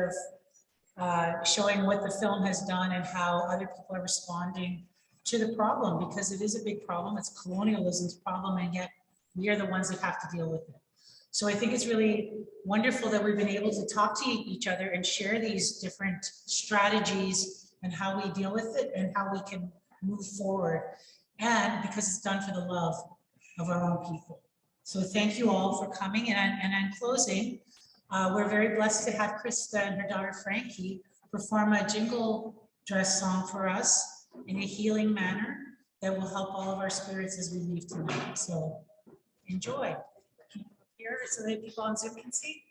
of showing what the film has done and how other people are responding to the problem, because it is a big problem. It's colonialism's problem, and yet we are the ones that have to deal with it. So I think it's really wonderful that we've been able to talk to each other and share these different strategies and how we deal with it and how we can move forward. And because it's done for the love of our own people. So thank you all for coming. And in closing, we're very blessed to have Krista and her daughter Frankie perform a jingle dress song for us in a healing manner that will help all of our spirits as we leave tonight. So enjoy. Here so that people on Zoom can see.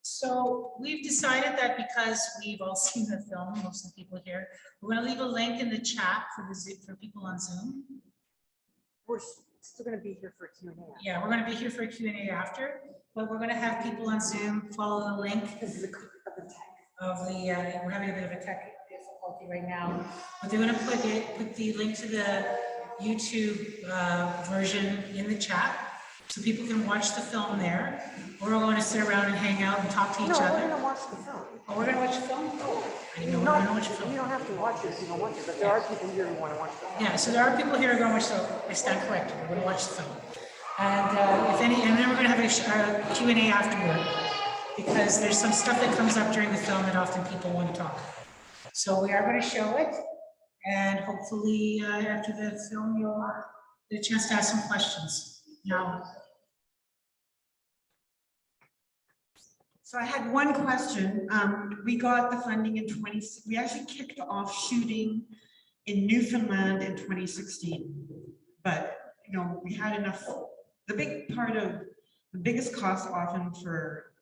So we've decided that because we've all seen the film, most of the people here, we're going to leave a link in the chat for for people on Zoom. We're still going to be here for Q&A. Yeah, we're going to be here for a Q&A after, but we're going to have people on Zoom follow the link of the, we're having a bit of a tech difficulty right now, but they're going to put the link to the YouTube version in the chat. So people can watch the film there. We're all going to sit around and hang out and talk to each other. No, we're going to watch the film. Oh, we're going to watch the film? Oh, I didn't know we were going to watch the film. You don't have to watch it if you don't want to, but there are people here who want to watch the film. Yeah, so there are people here who are going to watch the film. I stand corrected. We're going to watch the film. And if any, and then we're going to have a Q&A afterward. because there's some stuff that comes up during the film that often people want to talk about. So we are going to show it, and hopefully after the film, you'll get a chance to ask some questions. Now, So I had one question. We got the funding in we actually kicked off shooting in Newfoundland in 2016. But, you know, we had enough, the biggest cost often for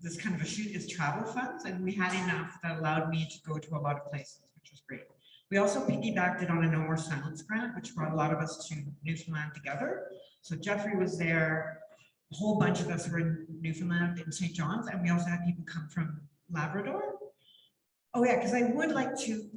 this kind of a shoot is travel funds, and we had enough that allowed me to go to a lot of places, which was great. We also piggybacked it on a No More Silence grant, which brought a lot of us to Newfoundland together. So Jeffrey was there, a whole bunch of us were in Newfoundland and St. John's, and we also had people come from Labrador. Oh yeah, because I would like to,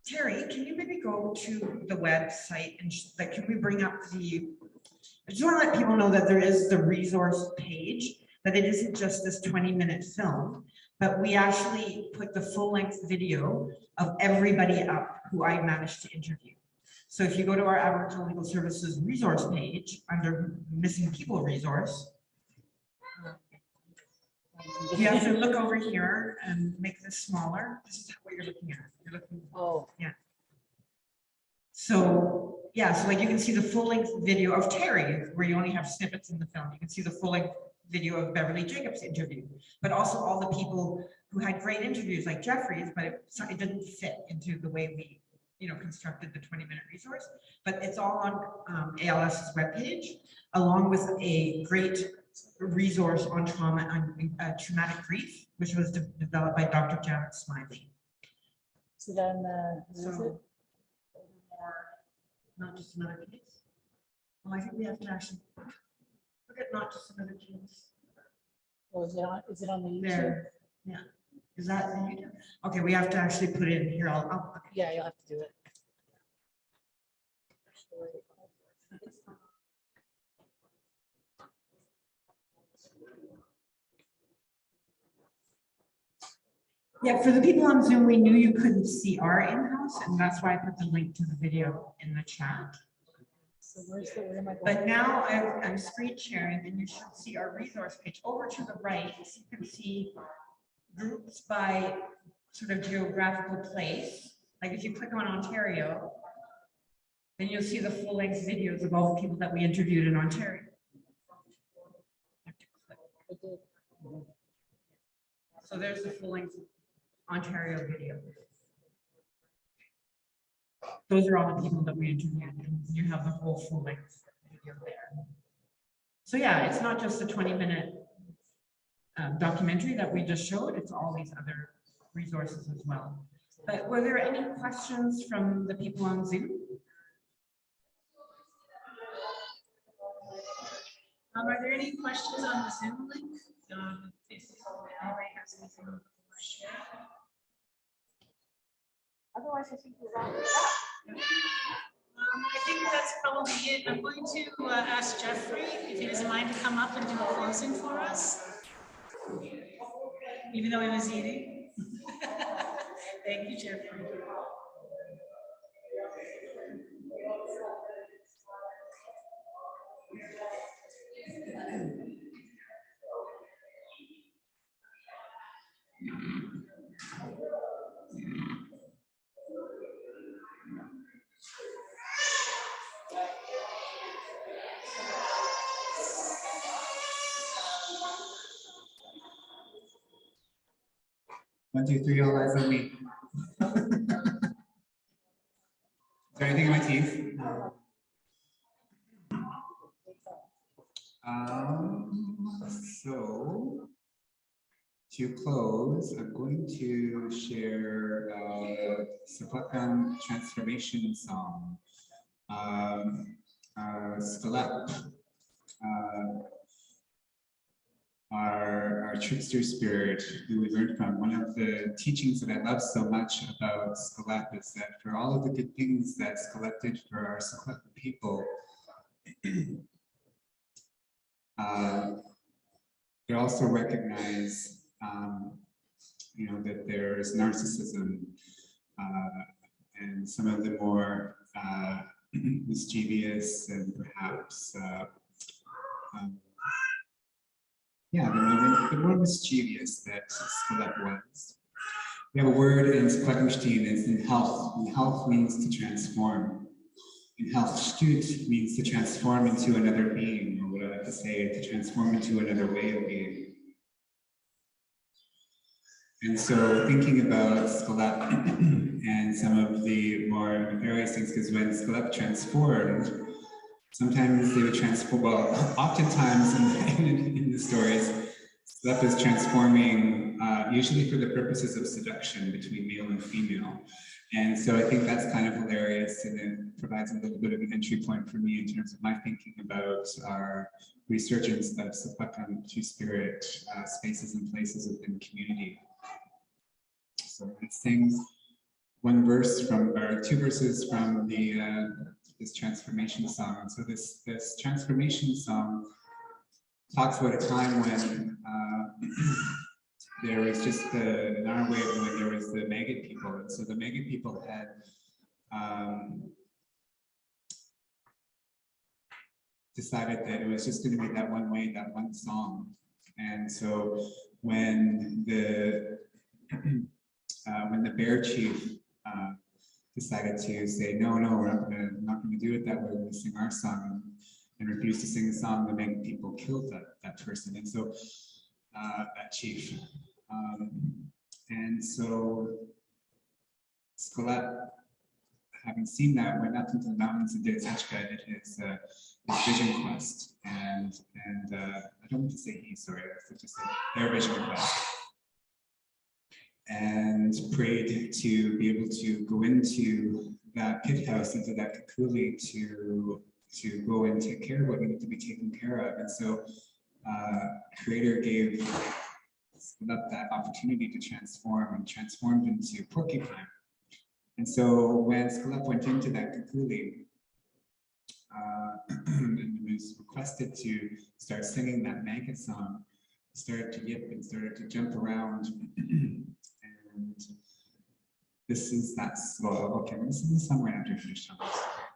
Terry, can you maybe go to the website and like, can we bring up I just want to let people know that there is the resource page, that it isn't just this 20-minute film, but we actually put the full-length video of everybody up who I managed to interview. So if you go to our Aboriginal Legal Services resource page under Missing People resource, you have to look over here and make this smaller. This is what you're looking at. You're looking, oh, yeah. So yeah, so like you can see the full-length video of Terry, where you only have snippets in the film. You can see the full-length video of Beverly Jacobs' interview, but also all the people who had great interviews like Jeffrey's, but it didn't fit into the way we, you know, constructed the 20-minute resource. But it's all on ALS's webpage, along with a great resource on trauma and traumatic grief, which was developed by Dr. Janet Smiley. so then, So, more, not just another case. Well, I think we have to actually look at not just another case. oh, is it on the YouTube? There, yeah. Is that the YouTube? Okay, we have to actually put it in here. I'll Yeah, you'll have to do it. Yeah, for the people on Zoom, we knew you couldn't see our in-house, and that's why I put the link to the video in the chat. So where am I going? But now I'm screen sharing, and you should see our resource page. Over to the right, you can see groups by sort of geographical place. Like if you click on Ontario, then you'll see the full-length videos of all the people that we interviewed in Ontario. So there's the full-length Ontario video. Those are all the people that we interviewed, and you have the whole full-length video there. So yeah, it's not just a 20-minute documentary that we just showed, it's all these other resources as well. But were there any questions from the people on Zoom? Are there any questions on the Zoom link? If anybody has anything to share. Otherwise, I think we're wrapping I think that's probably it. I'm going to ask Jeffrey if he doesn't mind to come up and do a closing for us, even though he was eating. Thank you, Jeffrey. One, two, three, all eyes on me. Is there anything in my teeth? So to close, I'm going to share Sapatan Transformation Song. Skelep, our trickster spirit who we learned from. One of the teachings that I love so much about Skelep is that for all of the good things that Skelep did for our Skelep people, they also recognize, you know, that there's narcissism and some of the more mischievous and perhaps yeah, the more mischievous that Skillet was. We have a word in Squattenstein, it's in health, and health means to transform. In health, Stut means to transform into another being, or what I like to say, to transform into another way of being. And so thinking about Skillet and some of the more nefarious things, because when Skillet transformed, sometimes they would transform, well, oftentimes in the stories, Skillet is transforming usually for the purposes of seduction between male and female. And so I think that's kind of hilarious, and it provides a little bit of an entry point for me in terms of my thinking about our resurgence of Sepakam Two-Spirit spaces and places within community. So it sings one verse from, or two verses from the this transformation song. And so this transformation song talks about a time when there was just in our way of doing, there was the maggot people. And so the maggot people had decided that it was just going to be that one way, that one song. And so when the bear chief decided to say, no, we're not gonna do it that way, we're gonna sing our song, and refused to sing the song, the maggot people killed that person. And so that chief. And so Skillet, having seen that, went up into the mountains and did his vision quest. And I don't want to say he, sorry, I have to say their vision quest. And prayed to be able to go into that pit house, into that kakuli, to go and take care of what needed to be taken care of. And so Creator gave up that opportunity to transform, and transformed into porcupine. And so when Skillet went into that kakuli, and was requested to start singing that maggot song, started to yip and started to jump around. And this is that slow. Okay, this is the song right after I finish telling this story.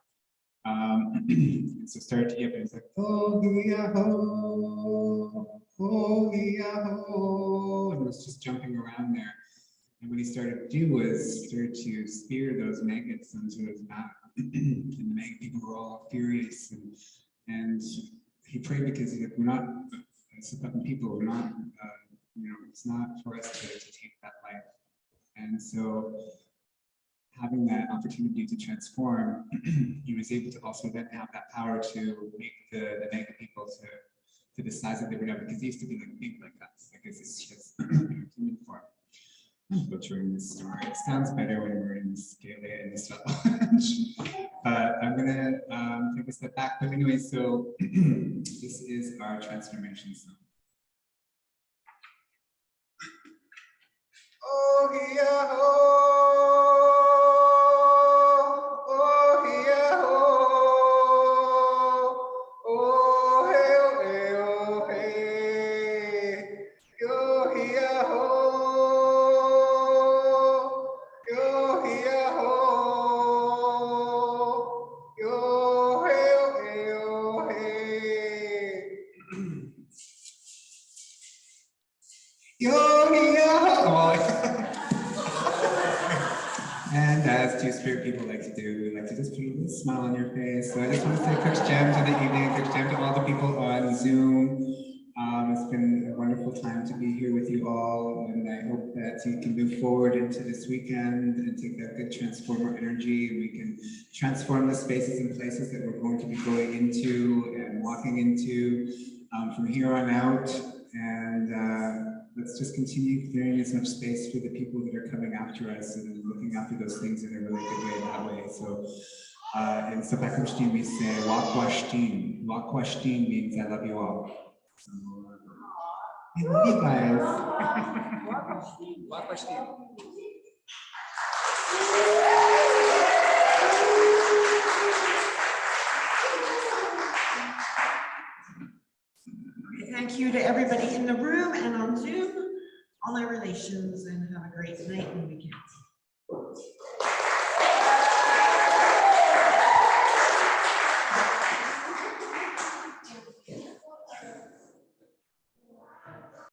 And so started to yip, and it's like, oh, ho, and it was just jumping around there. And what he started to do was started to spear those maggots into his back. And the maggot people were all furious. And he prayed because he's like, we're not Sepakam people, we're not, it's not for us to take that life. And so having that opportunity to transform, he was able to also then have that power to make the maggot people to the size that they were now, because they used to be like big like us, like it's just human form. I'm butchering this story. It sounds better when we're in scale and stuff. But I'm gonna take a step back. But anyway, so this is our transformation song. Oh, yeah, oh, yeah, oh, hey, oh, hey, yo, yeah, yo, yeah, yo, hey, oh, hey. Yo, and as Two-Spirit people like to do, we like to just put a little smile on your face. So I just want to say Coach Jam to the evening, Coach Jam to all the people on Zoom. It's been a wonderful time to be here with you all, and I hope that you can move forward into this weekend and take that good transformer energy, and we can transform the spaces and places that we're going to be going into and walking into from here on out. And let's just continue clearing as much space for the people that are coming after us and looking after those things in a really good way that way. So in Sepakam we say Wakwashtin. Wakwashtin means I love you all. So I love you guys. Wakwashtin. Thank you to everybody in the room and on Zoom, all our relations.